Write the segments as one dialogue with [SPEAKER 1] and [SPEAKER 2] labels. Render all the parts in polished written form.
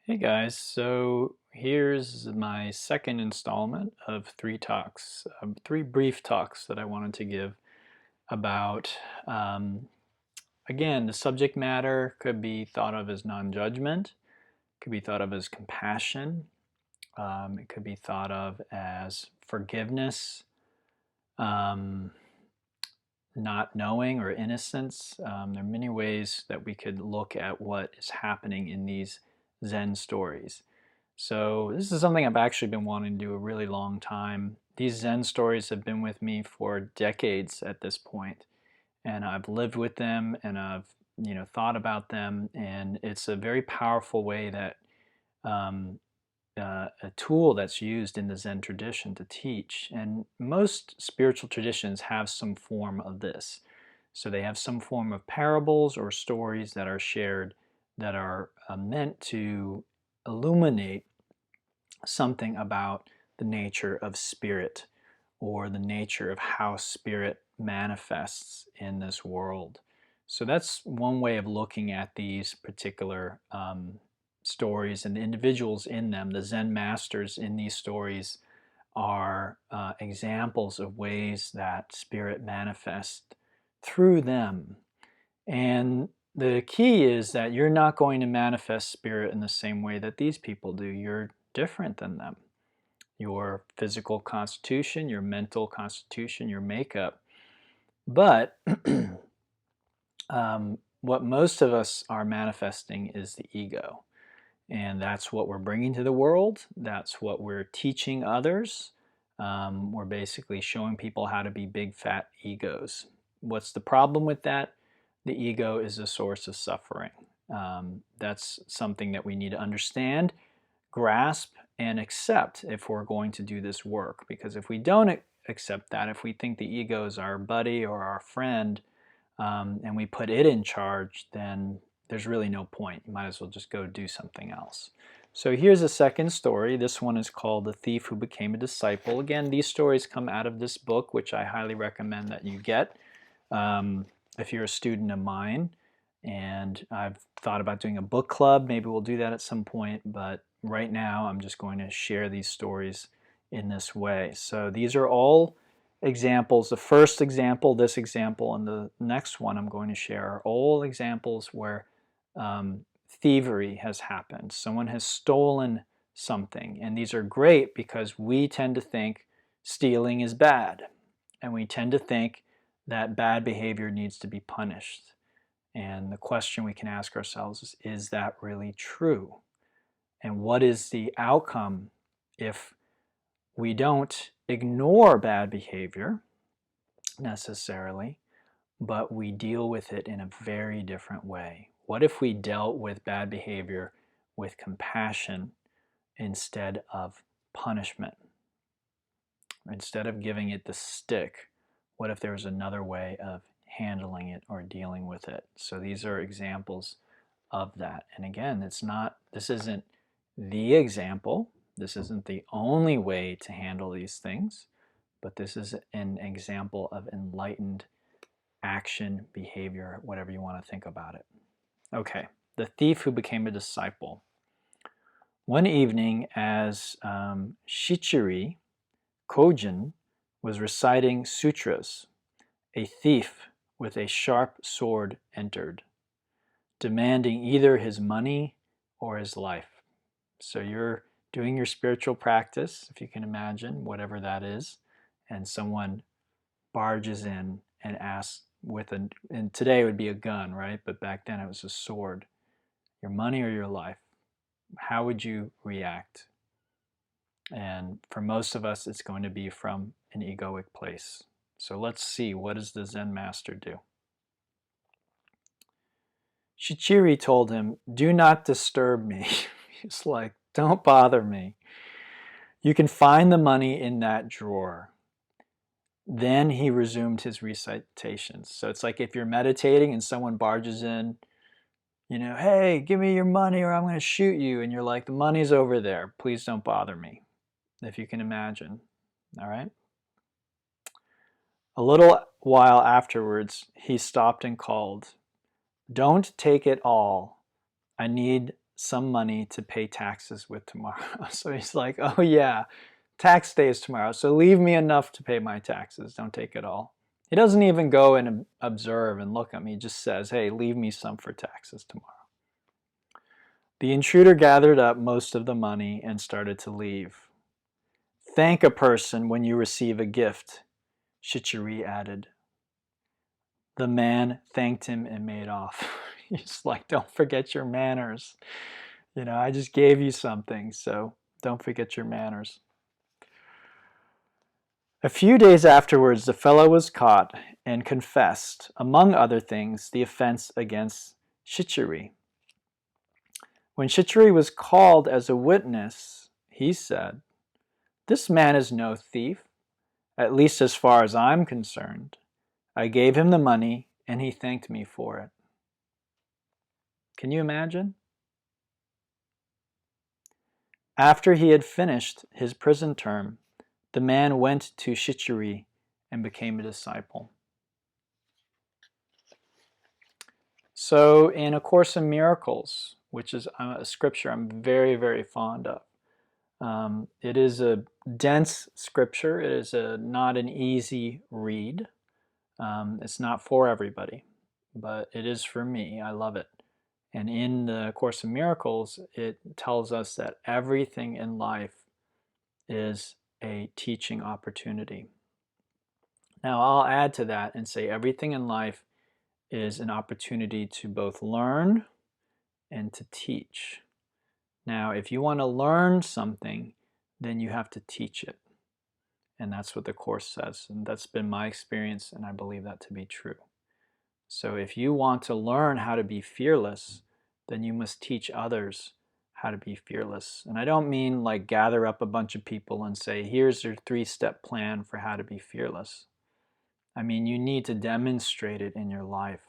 [SPEAKER 1] Hey guys, so here's my second installment of three brief talks that I wanted to give about, again, the subject matter could be thought of as non-judgment, could be thought of as compassion, it could be thought of as forgiveness, um, not knowing or innocence. There are many ways that we could look at what is happening in these Zen stories. So this is something I've actually been wanting to do a really long time. These Zen stories have been with me for decades at this point, and I've lived with them and I've thought about them, and it's a very powerful way that um, a tool that's used in the Zen tradition to teach. And most spiritual traditions have some form of this. So they have some form of parables or stories that are shared that are meant to illuminate something about the nature of spirit or the nature of how spirit manifests in this world. So that's one way of looking at these particular stories and the individuals in them. The Zen masters in these stories are examples of ways that spirit manifests through them. And the key is that you're not going to manifest spirit in the same way that these people do. You're different than them. Your physical constitution, your mental constitution, your makeup. But what most of us are manifesting is the ego. And that's what we're bringing to the world. That's what we're teaching others. We're basically showing people how to be big fat egos. What's the problem with that? The ego is a source of suffering. That's something that we need to understand, grasp, and accept if we're going to do this work. Because if we don't accept that, if we think the ego is our buddy or our friend, and we put it in charge, then there's really no point. You might as well just go do something else. So here's a second story. This one is called The Thief Who Became a Disciple. Again, these stories come out of this book, which I highly recommend that you get if you're a student of mine. And I've thought about doing a book club. Maybe we'll do that at some point, but right now I'm just going to share these stories in this way. So these are all examples. The first example, this example, and the next one I'm going to share are all examples where thievery has happened. Someone has stolen something, and these are great because we tend to think stealing is bad, and we tend to think that bad behavior needs to be punished. And the question we can ask ourselves is that really true? And what is the outcome if we don't ignore bad behavior necessarily, but we deal with it in a very different way? What if we dealt with bad behavior with compassion instead of punishment? Instead of giving it the stick, what if there was another way of handling it or dealing with it? So these are examples of that. And again, this isn't the example. This isn't the only way to handle these things, but this is an example of enlightened action, behavior, whatever you want to think about it. Okay, the thief who became a disciple. One evening, as Shichiri Kojin was reciting sutras, a thief with a sharp sword entered, demanding either his money or his life. So you're doing your spiritual practice, if you can imagine, whatever that is, and someone barges in and asks and today it would be a gun, right? But back then it was a sword. Your money or your life? How would you react? And for most of us, it's going to be from an egoic place. So let's see, what does the Zen master do? Shichiri told him, "Do not disturb me." He's like, "Don't bother me. You can find the money in that drawer." Then he resumed his recitations. So it's like if you're meditating and someone barges in, "Hey, give me your money or I'm going to shoot you." And you're like, "The money's over there. Please don't bother me." If you can imagine. All right. A little while afterwards, he stopped and called, "Don't take it all. I need some money to pay taxes with tomorrow. So he's like, oh yeah, tax day is tomorrow, so leave me enough to pay my taxes. Don't take it all. He doesn't even go and observe and look at me. He just says, hey, leave me some for taxes tomorrow. The intruder gathered up most of the money and started to leave. Thank a person when you receive a gift, Shichiri added. The man thanked him and made off. He's like, don't forget your manners. You know, I just gave you something, so don't forget your manners. A few days afterwards, the fellow was caught and confessed, among other things, the offense against Shichiri. When Shichiri was called as a witness, he said, "This man is no thief, at least as far as I'm concerned. I gave him the money, and he thanked me for it." Can you imagine? After he had finished his prison term, the man went to Shichiri and became a disciple. So in A Course in Miracles, which is a scripture I'm very, very fond of, it is a dense scripture. It is not an easy read. It's not for everybody, but it is for me. I love it. And in the Course in Miracles, it tells us that everything in life is a teaching opportunity. Now, I'll add to that and say everything in life is an opportunity to both learn and to teach. Now, if you want to learn something, then you have to teach it. And that's what the Course says. And that's been my experience, and I believe that to be true. So if you want to learn how to be fearless, then you must teach others how to be fearless. And I don't mean like gather up a bunch of people and say, here's your 3-step plan for how to be fearless. I mean, you need to demonstrate it in your life.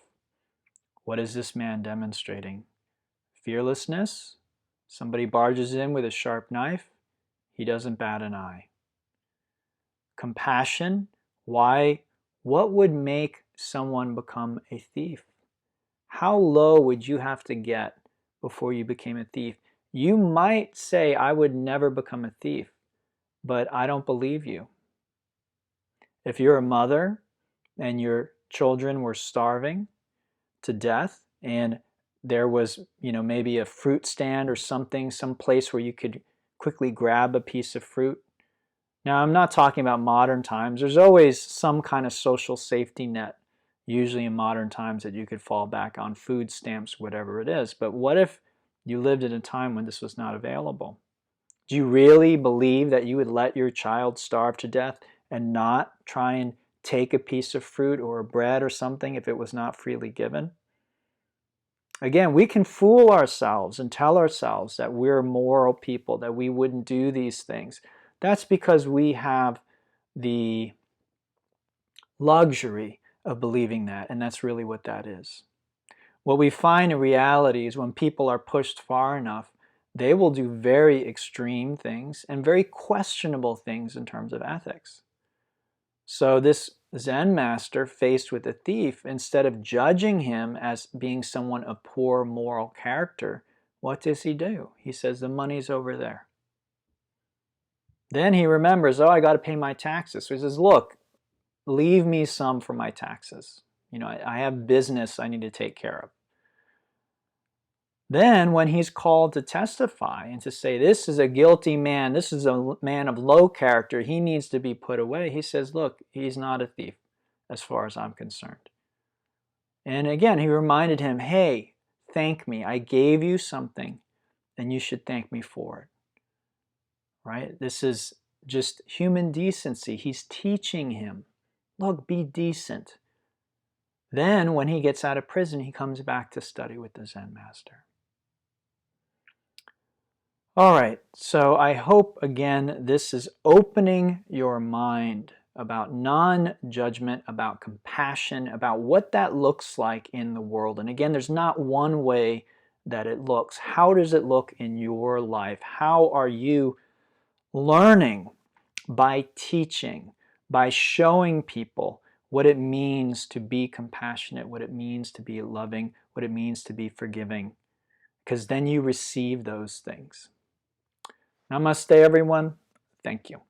[SPEAKER 1] What is this man demonstrating? Fearlessness. Somebody barges in with a sharp knife. He doesn't bat an eye. Compassion. Why? What would make someone become a thief? How low would you have to get before you became a thief? You might say, I would never become a thief, but I don't believe you. If you're a mother and your children were starving to death and there was, maybe a fruit stand or something, some place where you could quickly grab a piece of fruit. Now, I'm not talking about modern times. There's always some kind of social safety net, usually in modern times, that you could fall back on, food stamps, whatever it is. But what if you lived at a time when this was not available? Do you really believe that you would let your child starve to death and not try and take a piece of fruit or bread or something if it was not freely given? Again, we can fool ourselves and tell ourselves that we're moral people, that we wouldn't do these things. That's because we have the luxury of believing that, and that's really what that is. What we find in reality is when people are pushed far enough, they will do very extreme things and very questionable things in terms of ethics. So this Zen master, faced with a thief, instead of judging him as being someone of poor moral character, what does he do? He says, the money's over there. Then he remembers, I got to pay my taxes. So he says, look, leave me some for my taxes. I have business I need to take care of. Then when he's called to testify and to say, this is a guilty man, this is a man of low character, he needs to be put away, he says, look, he's not a thief as far as I'm concerned. And again, he reminded him, hey, thank me. I gave you something, and you should thank me for it. Right? This is just human decency. He's teaching him, look, be decent. Then when he gets out of prison, he comes back to study with the Zen master. All right, so I hope, again, this is opening your mind about non-judgment, about compassion, about what that looks like in the world. And again, there's not one way that it looks. How does it look in your life? How are you learning by teaching, by showing people what it means to be compassionate, what it means to be loving, what it means to be forgiving? because then you receive those things. Namaste, everyone. Thank you.